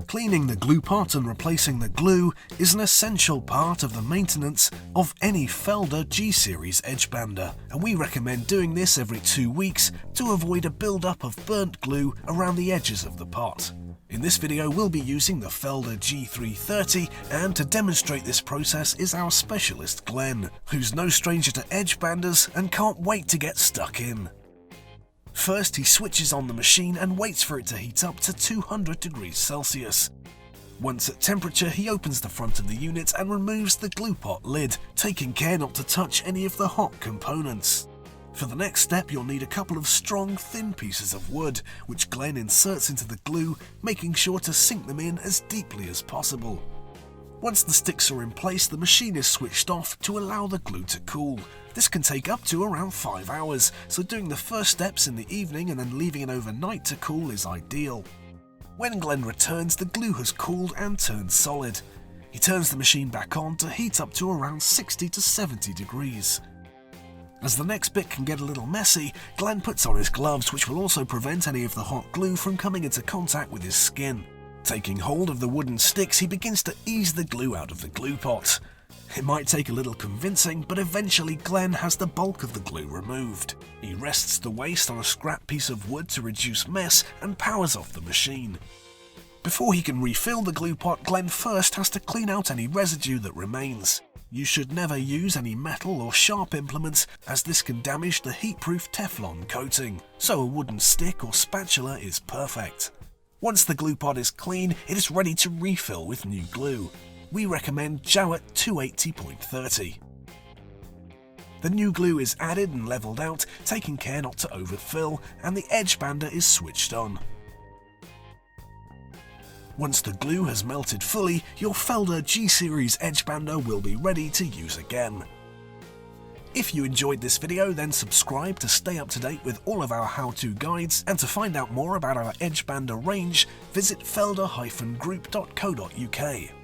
Cleaning the glue pot and replacing the glue is an essential part of the maintenance of any Felder G Series edgebander, and we recommend doing this every 2 weeks to avoid a build-up of burnt glue around the edges of the pot. In this video we'll be using the Felder G330, and to demonstrate this process is our specialist Glen, who's no stranger to edgebanders and can't wait to get stuck in. First, he switches on the machine and waits for it to heat up to 200 degrees Celsius. Once at temperature, he opens the front of the unit and removes the glue pot lid, taking care not to touch any of the hot components. For the next step, you'll need a couple of strong, thin pieces of wood, which Glen inserts into the glue, making sure to sink them in as deeply as possible. Once the sticks are in place, the machine is switched off to allow the glue to cool. This can take up to around 5 hours, so doing the first steps in the evening and then leaving it overnight to cool is ideal. When Glen returns, the glue has cooled and turned solid. He turns the machine back on to heat up to around 60 to 70 degrees. As the next bit can get a little messy, Glen puts on his gloves, which will also prevent any of the hot glue from coming into contact with his skin. Taking hold of the wooden sticks, he begins to ease the glue out of the glue pot. It might take a little convincing, but eventually Glen has the bulk of the glue removed. He rests the waste on a scrap piece of wood to reduce mess and powers off the machine. Before he can refill the glue pot, Glen first has to clean out any residue that remains. You should never use any metal or sharp implements, as this can damage the heat-proof Teflon coating, so a wooden stick or spatula is perfect. Once the glue pot is clean, it is ready to refill with new glue. We recommend Jowett 280.30. The new glue is added and levelled out, taking care not to overfill, and the edgebander is switched on. Once the glue has melted fully, your Felder G Series edgebander will be ready to use again. If you enjoyed this video, then subscribe to stay up to date with all of our how-to guides, and to find out more about our edgebander range, visit felder-group.co.uk.